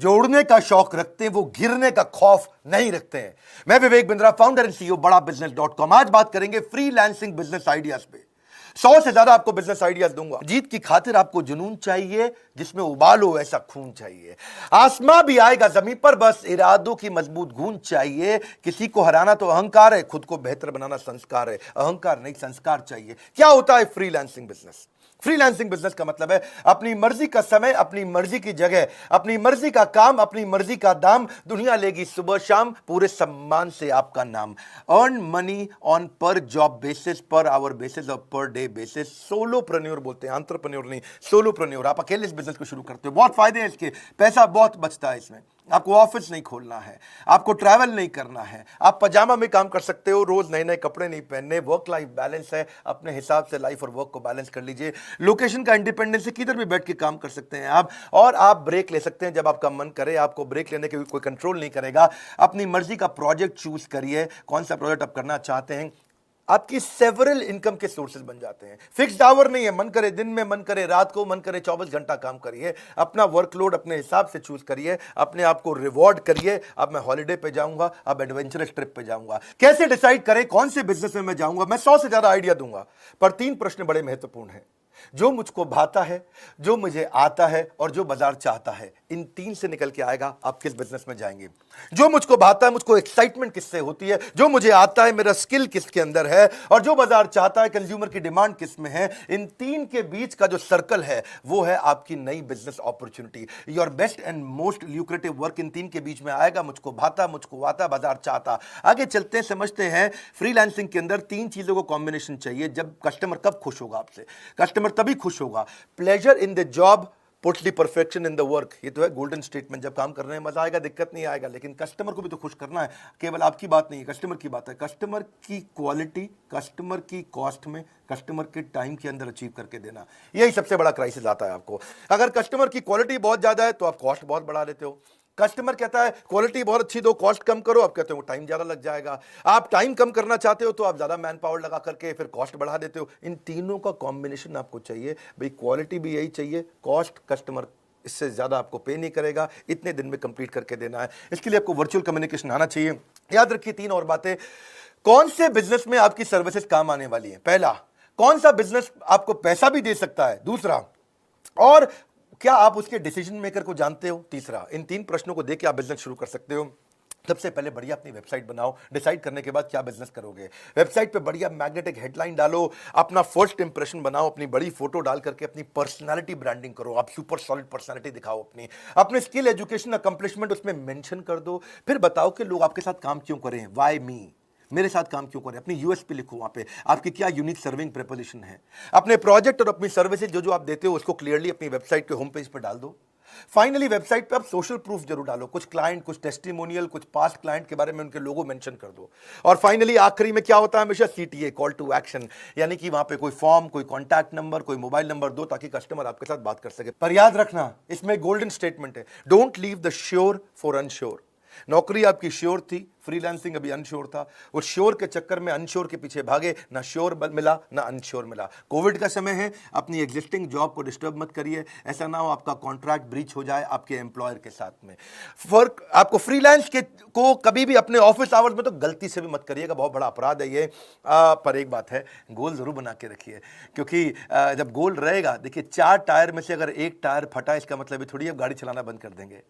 जो उड़ने का शौक रखते हैं वो गिरने का खौफ नहीं रखते हैं। मैं Vivek Bindra, founder and CEO बड़ा बिजनेस.com। आज बात करेंगे फ्रीलांसिंग बिजनेस आइडियाज पे। 100 से ज्यादा आपको बिजनेस आइडियाज दूंगा। जीत की खातिर आपको जुनून चाहिए, जिसमें उबाल हो ऐसा खून चाहिए। आसमां भी आएगा जमीन पर, बस इरादों की मजबूत गूंज चाहिए। किसी को हराना तो अहंकार है, खुद को बेहतर बनाना संस्कार है। अहंकार नहीं, संस्कार चाहिए। क्या होता है फ्रीलांसिंग बिजनेस? फ्रीलांसिंग बिजनेस का मतलब है अपनी मर्जी का समय, अपनी मर्जी की जगह, अपनी मर्जी का काम, अपनी मर्जी का दाम। दुनिया लेगी सुबह शाम, पूरे सम्मान से आपका नाम। अर्न मनी ऑन पर job basis, per hour basis और पर डे बेसिस। सोलोप्रेन्योर बोलते हैं, एंटरप्रेन्योर नहीं, सोलोप्रेन्योर। आप अकेले इस बिजनेस को शुरू करते हो, बहुत फायदे हैं इसके, पैसा बहुत बचता है इसमें। आपको ऑफिस नहीं खोलना है, आपको ट्रैवल नहीं करना है, आप पजामा में काम कर सकते हो, रोज नए नए कपड़े नहीं पहनने। वर्क लाइफ बैलेंस है, अपने हिसाब से लाइफ और वर्क को बैलेंस कर लीजिए। लोकेशन का इंडिपेंडेंस है, किधर भी बैठ के काम कर सकते हैं आप। और आप ब्रेक ले सकते हैं जब आपका मन करे। आपको ब्रेक लेने के कोई कंट्रोल नहीं करेगा। अपनी मर्जी का प्रोजेक्ट चूज करिए, कौन सा प्रोजेक्ट आप करना चाहते हैं। आपकी सेवरल इनकम के सोर्सेज बन जाते हैं। फिक्स्ड आवर नहीं है, मन करे दिन में, मन करे रात को, मन करे 24 घंटा काम करिए। अपना वर्कलोड अपने हिसाब से चूज करिए, अपने आप को रिवॉर्ड करिए। अब मैं हॉलिडे पे जाऊंगा, अब एडवेंचरस ट्रिप पे जाऊंगा। कैसे डिसाइड करें कौन से बिजनेस में मैं जाऊंगा? मैं 100 से ज्यादा आइडिया दूंगा, पर 3 प्रश्न बड़े महत्वपूर्ण हैं। जो मुझको भाता है, जो मुझे आता है और जो बाजार चाहता है, इन 3 से निकल के आएगा आप किस बिजनेस में जाएंगे। जो मुझको भाता है, मुझको एक्साइटमेंट किससे होती है, जो मुझे आता है, मेरा स्किल किसके अंदर है, और जो बाजार चाहता है, कंज्यूमर की डिमांड किस में है। इन 3 के बीच का जो सर्कल है वो है आपकी नई business opportunity. Your best and most lucrative work in 3 के बीच में आएगा। मुझको भाता, मुझको आता, बाजार चाहता। आगे चलते हैं, समझते हैं। फ्रीलांसिंग के अंदर 3 चीजों को कॉम्बिनेशन चाहिए। जब कस्टमर कब खुश होगा आपसे? कस्टमर तभी खुश होगा। Pleasure in the job puts the perfection in the work. ये तो है गोल्डन स्टेटमेंट। जब काम कर रहे हैं मजा आएगा, दिक्कत नहीं आएगा, लेकिन कस्टमर को भी तो खुश करना है। केवल आपकी बात नहीं है, कस्टमर की बात है। कस्टमर की क्वालिटी कस्टमर की कॉस्ट में, कस्टमर के टाइम के अंदर अचीव करके देना, यही सबसे बड़ा क्राइसिस आता है आपको। अगर कस्टमर की क्वालिटी बहुत ज्यादा है तो आप कॉस्ट बहुत बढ़ा लेते हो। कस्टमर कहता है क्वालिटी बहुत अच्छी दो, कॉस्ट कम करो, आप कहते हो टाइम ज्यादा लग जाएगा। आप टाइम कम करना चाहते हो तो आप ज्यादा मैन पावर लगा करके फिर कॉस्ट बढ़ा देते हो। इन तीनों का कॉम्बिनेशन आपको चाहिए भाई। क्वालिटी भी यही चाहिए, कॉस्ट कस्टमर इससे ज्यादा आपको पे नहीं करेगा, इतने दिन में कंप्लीट करके देना है। इसके लिए आपको वर्चुअल कम्युनिकेशन आना चाहिए। याद रखिए 3 और बातें। कौन से बिजनेस में आपकी सर्विसेज काम आने वाली है? पहला, कौन सा बिजनेस आपको पैसा भी दे सकता है? दूसरा, और क्या आप उसके डिसीजन मेकर को जानते हो? तीसरा। इन 3 प्रश्नों को देके आप बिजनेस शुरू कर सकते हो। सबसे पहले बढ़िया अपनी वेबसाइट बनाओ। डिसाइड करने के बाद क्या बिजनेस करोगे, वेबसाइट पे बढ़िया मैग्नेटिक हेडलाइन डालो, अपना फर्स्ट इंप्रेशन बनाओ, अपनी बड़ी फोटो डाल करके अपनी पर्सनालिटी ब्रांडिंग करो। आप सुपर सॉलिड पर्सनालिटी दिखाओ अपने स्किल, एजुकेशन, अकम्प्लिशमेंट उसमें मेंशन कर दो। फिर बताओ कि लोग आपके साथ काम क्यों करें, व्हाई मी, मेरे साथ काम क्यों करें। अपनी यूएसपी लिखो, वहां पे आपकी क्या यूनिक सर्विंग प्रोपोजिशन है। अपने प्रोजेक्ट और अपनी सर्विसेज जो आप देते हो उसको क्लियरली अपनी वेबसाइट के होम पेज पर डाल दो। फाइनली वेबसाइट पे आप सोशल प्रूफ जरूर डालो, कुछ क्लाइंट, कुछ टेस्टिमोनियल, कुछ पास्ट क्लाइंट के बारे में उनके लोगो मेंशन कर दो। और फाइनली आखिरी में क्या होता है हमेशा? सीटीए, कॉल टू एक्शन, यानी कि वहां पे कोई फॉर्म, कोई कॉन्टैक्ट नंबर, कोई मोबाइल नंबर दो ताकि कस्टमर आपके साथ बात कर सके। पर याद रखना, इसमें गोल्डन स्टेटमेंट है, don't leave the sure for unsure. नौकरी आपकी श्योर थी, फ्रीलांसिंग अभी अनश्योर था। उस श्योर के चक्कर में अनश्योर के पीछे भागे, ना श्योर मिला ना अनश्योर मिला। कोविड का समय है, अपनी एग्जिस्टिंग जॉब को डिस्टर्ब मत करिए। ऐसा ना हो आपका कॉन्ट्रैक्ट ब्रीच हो जाए आपके एम्प्लॉयर के साथ में। फर्क आपको फ्रीलांस के को कभी भी अपने ऑफिस आवर्स में तो गलती से भी मत करिएगा, बहुत बड़ा अपराध है ये। पर एक बात है, गोल जरूर बना के रखिए, क्योंकि जब गोल रहेगा, देखिए 4 टायर में से अगर 1 टायर फटा, इसका मतलब ये थोड़ी आप गाड़ी चलाना बंद कर देंगे।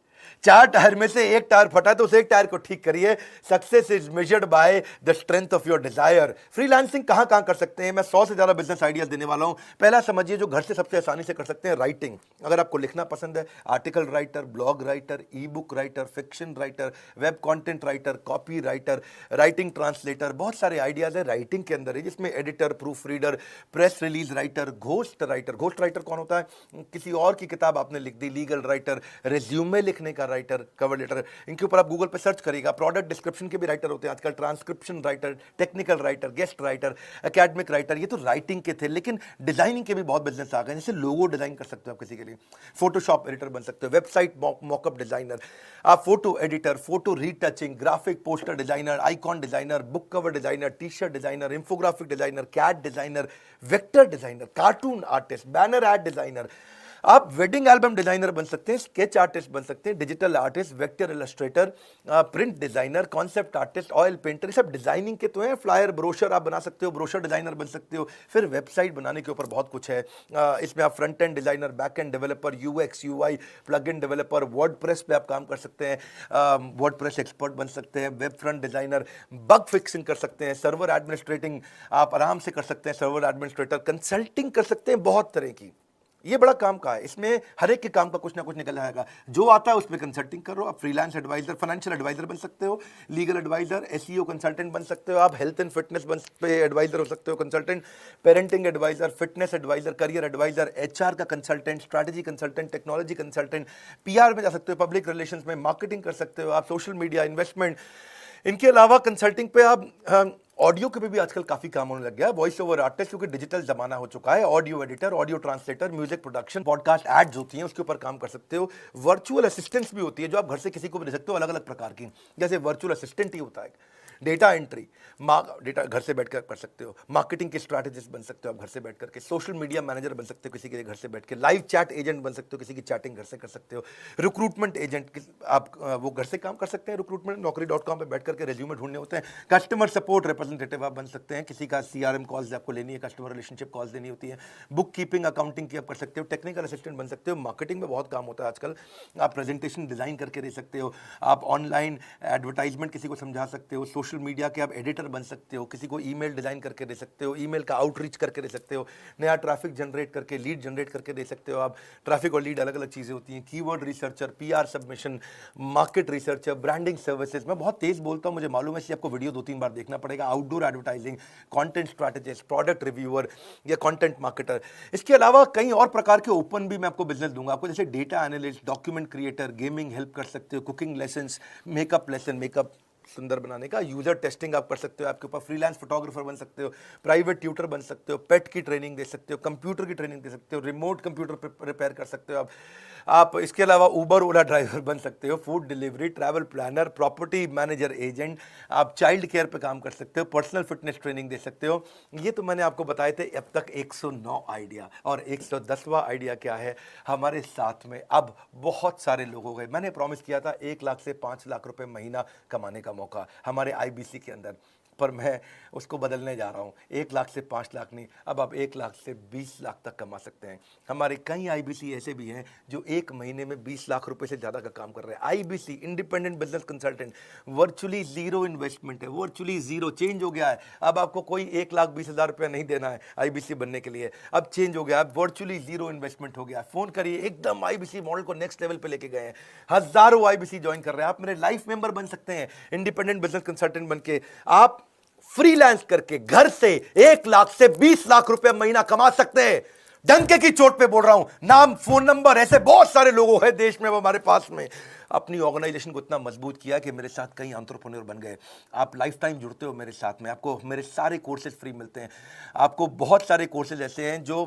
4 टायर में से 1 टायर फटा तो उस 1 टायर को ठीक करिए। Success is measured by the strength of your desire. Freelancing कहां कहां कर सकते हैं? मैं 100 से ज्यादा बिजनेस आइडियाज देने वाला हूं। पहला समझिए, जो घर से सबसे आसानी से कर सकते हैं, राइटिंग। अगर आपको लिखना पसंद है, आर्टिकल राइटर, ब्लॉग राइटर, ई book writer, fiction writer, web content writer, copy writer, writing translator, बहुत सारे आइडियाज है राइटिंग के अंदर है, जिसमें editor, proof reader, press release writer, ghost writer. Ghost writer कौन होता है? किसी और की किताब आपने लिख दी। लीगल राइटर, रेज्यूमे लिखने का राइटर, कवर लेटर, इनके ऊपर आप गूगल पे सर्च करिएगा। प्रोडक्ट डिस्क्रिप्शन के भी राइटर होते हैं आजकल, transcription writer, technical writer, guest writer, academic writer. ये तो राइटिंग के थे, लेकिन डिजाइनिंग के भी बहुत बिजनेस आ गए। जैसे लोगो डिजाइन कर सकते हो आप किसी के लिए, फोटोशॉप एडिटर बन सकते हो, वेबसाइट मॉकअप डिजाइनर, आप photo editor, photo retouching, graphic poster designer, icon designer, book cover designer, T shirt designer, infographic designer, CAD designer, vector designer, cartoon artist, banner ad designer. आप wedding album designer बन सकते हैं, sketch artist बन सकते हैं, digital artist, vector illustrator, print designer, concept artist, oil painter, सब designing के तो हैं। फ्लायर, ब्रोशर आप बना सकते हो, ब्रोशर डिजाइनर बन सकते हो। फिर वेबसाइट बनाने के ऊपर बहुत कुछ है। इसमें आप front end designer, back end developer, UX UI, plug in developer, WordPress पे आप काम कर सकते हैं, वर्डप्रेस एक्सपर्ट बन सकते हैं, web front designer, bug fixing कर सकते हैं, सर्वर एडमिनिस्ट्रेटिंग आप आराम से कर सकते हैं, सर्वर एडमिनिस्ट्रेटर, कंसल्टिंग कर सकते हैं, बहुत तरह की। ये बड़ा काम का है, इसमें हर एक के काम का कुछ ना कुछ निकल आएगा। जो आता है उसमें कंसल्टिंग करो। आप फ्रीलांस एडवाइजर, फाइनेंशियल एडवाइजर बन सकते हो, लीगल एडवाइजर, एसईओ कंसल्टेंट बन सकते हो, आप हेल्थ एंड फिटनेस पे एडवाइजर हो सकते हो, consultant, parenting advisor, fitness advisor, career advisor, HR का consultant, strategy consultant, technology consultant, PR में जा सकते हो, पब्लिक रिलेशंस में, मार्केटिंग कर सकते हो आप, सोशल मीडिया, इन्वेस्टमेंट। इनके अलावा कंसल्टिंग पे आप ऑडियो के भी आजकल काफी काम होने लग गया है। वॉइस ओवर आर्टिस्ट, क्योंकि डिजिटल जमाना हो चुका है, audio editor, audio translator, music production, podcast ads होती हैं, उसके ऊपर काम कर सकते हो। वर्चुअल असिस्टेंट्स भी होती है जो आप घर से किसी को भी दे सकते हो, अलग अलग प्रकार की। जैसे वर्चुअल असिस्टेंट ही होता है, डेटा एंट्री, डेटा घर से बैठकर कर सकते हो। मार्केटिंग के स्ट्रैटेजिस्ट बन सकते हो आप घर से बैठ करके। सोशल मीडिया मैनेजर बन सकते हो किसी के घर से बैठ के। लाइव चैट एजेंट बन सकते हो, किसी की चैटिंग घर से कर सकते हो। रिक्रूटमेंट एजेंट, आप वो घर से काम कर सकते हैं। रिक्रूटमेंट naukri.com पे बैठ करके रेज्यूमे ढूंढने होते हैं। कस्टमर सपोर्ट रिप्रेजेंटेटिव आप बन सकते हैं, किसी का सीआरएम कॉल्स आपको लेनी है, कस्टमर रिलेशनशिप कॉल्स लेनी होती है। बुक कीपिंग, अकाउंटिंग की आप कर सकते हो। टेक्निकल असिस्टेंट बन सकते हो। मार्केटिंग में बहुत काम होता है आजकल, आप प्रेजेंटेशन डिजाइन करके दे सकते हो। आप ऑनलाइन एडवर्टाइजमेंट किसी को समझा सकते हो। सोशल मीडिया के आप एडिटर बन सकते हो, किसी को ईमेल डिजाइन करके दे सकते हो, ईमेल का आउटरीच करके दे सकते हो, नया ट्रैफिक जनरेट करके, लीड जनरेट करके दे सकते हो आप। ट्रैफिक और लीड अलग अलग चीजें होती हैं। Keyword researcher, PR submission, market researcher, branding services. मैं बहुत तेज बोलता हूं, मुझे मालूम है, इसलिए आपको वीडियो 2-3 बार देखना पड़ेगा। Outdoor advertising, content strategist, product reviewer या कंटेंट मार्केटर। इसके अलावा कई और प्रकार के ओपन भी मैं आपको बिजनेस दूंगा आपको, जैसे data analyst, document creator, gaming help कर सकते हो, cooking lessons, makeup lesson, makeup सुंदर बनाने का, यूजर टेस्टिंग आप कर सकते हो, आपके ऊपर फ्रीलांस फोटोग्राफर बन सकते हो, प्राइवेट ट्यूटर बन सकते हो, पेट की ट्रेनिंग दे सकते हो, कंप्यूटर की ट्रेनिंग दे सकते हो, रिमोट कंप्यूटर रिपेयर कर सकते हो आप इसके अलावा उबर ओला ड्राइवर बन सकते हो, food delivery, travel planner, property manager agent, आप चाइल्ड केयर पे काम कर सकते हो, पर्सनल फिटनेस ट्रेनिंग दे सकते हो। ये तो मैंने आपको बताए थे अब तक 109 आइडिया, और 110वां आइडिया क्या है, हमारे साथ में अब बहुत सारे लोग हो गए। मैंने प्रॉमिस किया था 1 लाख से 5 लाख रुपए महीना कमाने का मौका हमारे आईबीसी के अंदर, पर मैं उसको बदलने जा रहा हूँ। 1 लाख से 5 लाख नहीं, अब आप 1 लाख से 20 लाख तक कमा सकते हैं। हमारे कई आईबीसी ऐसे भी हैं जो 1 महीने में 20 लाख रुपए से ज़्यादा का काम कर रहे हैं। IBC, independent business consultant, virtually zero investment है, वर्चुअली जीरो। चेंज हो गया है, अब आपको कोई 1,20,000 रुपया नहीं देना है आईबीसी बनने के लिए। अब चेंज हो गया, अब वर्चुअली जीरो इन्वेस्टमेंट हो गया। फोन करिए, एकदम आईबीसी मॉडल को नेक्स्ट लेवल पे लेके गए हैं। हजारों आईबीसी ज्वाइन कर रहे हैं। आप मेरे लाइफ मेंबर बन सकते हैं, इंडिपेंडेंट बिजनेस कंसल्टेंट बन के। आप फ्रीलांस करके घर से 1 लाख से 20 लाख रुपए महीना कमा सकते हैं। डंके की चोट पे बोल रहा हूं, नाम, फोन नंबर, ऐसे बहुत सारे लोग हैं देश में, वो हमारे पास में अपनी ऑर्गेनाइजेशन को इतना मजबूत किया कि मेरे साथ कई एंटरप्रेन्योर बन गए। आप लाइफ टाइम जुड़ते हो मेरे साथ में, आपको मेरे सारे कोर्सेज फ्री मिलते हैं। आपको बहुत सारे कोर्सेज ऐसे हैं जो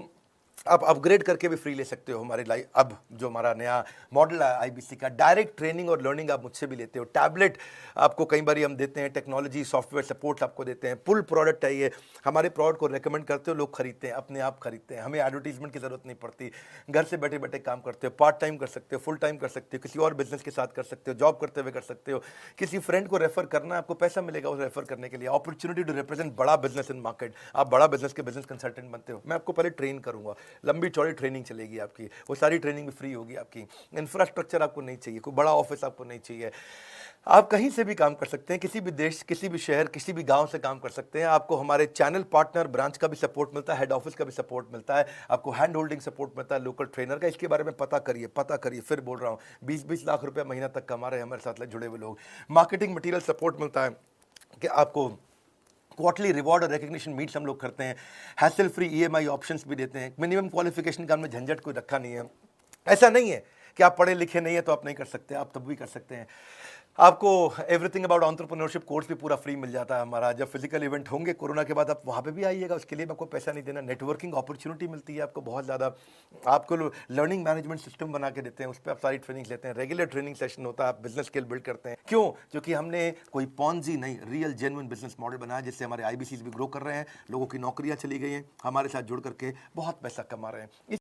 आप अपग्रेड करके भी फ्री ले सकते हो हमारे लाइफ। अब जो हमारा नया मॉडल है आईबीसी का, डायरेक्ट ट्रेनिंग और लर्निंग आप मुझसे भी लेते हो। टैबलेट आपको कई बार हम देते हैं, टेक्नोलॉजी सॉफ्टवेयर सपोर्ट आपको देते हैं। फुल प्रोडक्ट चाहिए, हमारे प्रोडक्ट को रेकमेंड करते हो, लोग खरीदते हैं, अपने आप खरीदते हैं, हमें एडवर्टीजमेंट की जरूरत नहीं पड़ती। घर से बैठे बैठे काम करते हो, पार्ट टाइम कर सकते हो, फुल टाइम कर सकते हो, किसी और बिजनेस के साथ कर सकते हो, जॉब करते हुए कर सकते हो। किसी फ्रेंड को रेफर करना, आपको पैसा मिलेगा उसे रेफर करने के लिए। अपॉर्चुनिटी टू रिप्रेजेंट बड़ा बिजनेस इन मार्केट, आप बड़ा बिजनेस के बिजनेस कंसल्टेंट बनते हो। मैं आपको पहले ट्रेन करूंगा, लंबी चौड़ी ट्रेनिंग चलेगी आपकी, वो सारी ट्रेनिंग भी फ्री होगी आपकी। इंफ्रास्ट्रक्चर आपको नहीं चाहिए, कोई बड़ा ऑफिस आपको नहीं चाहिए, आप कहीं से भी काम कर सकते हैं, किसी भी देश, किसी भी शहर, किसी भी गांव से काम कर सकते हैं। आपको हमारे चैनल पार्टनर ब्रांच का भी सपोर्ट मिलता है, हेड ऑफिस का भी सपोर्ट मिलता है, आपको हैंड होल्डिंग सपोर्ट मिलता है, लोकल ट्रेनर का। इसके बारे में पता करिए, पता करिए, फिर बोल रहा हूँ, 20-20 लाख रुपया महीना तक कमा रहे हैं हमारे साथ जुड़े हुए लोग। मार्केटिंग मटीरियल सपोर्ट मिलता है कि आपको क्वार्टरली रिवॉर्ड और रिकग्निशन मीट्स हम लोग करते हैं, हैसल फ्री ईएमआई ऑप्शंस भी देते हैं। मिनिमम क्वालिफिकेशन का हमने झंझट कोई रखा नहीं है। ऐसा नहीं है कि आप पढ़े लिखे नहीं है तो आप नहीं कर सकते, आप तब भी कर सकते हैं। आपको एवरीथिंग अबाउट एंटरप्रेन्योरशिप कोर्स भी पूरा फ्री मिल जाता है हमारा। जब फिजिकल इवेंट होंगे कोरोना के बाद, आप वहाँ पे भी आइएगा, उसके लिए आपको पैसा नहीं देना। नेटवर्किंग अपॉर्चुनिटी मिलती है आपको बहुत ज़्यादा। आपको लर्निंग मैनेजमेंट सिस्टम बना के देते हैं, उस पर आप सारी ट्रेनिंग लेते हैं। रेगुलर ट्रेनिंग सेशन होता है, आप बिजनेस स्किल बिल्ड करते हैं। क्यों? क्योंकि हमने कोई पॉन्जी नहीं, रियल जेन्युइन बिजनेस मॉडल बनाया, जिससे हमारे आईबीसीज भी ग्रो कर रहे हैं, लोगों की नौकरियाँ चली गई हैं, हमारे साथ जुड़ करके बहुत पैसा कमा रहे हैं।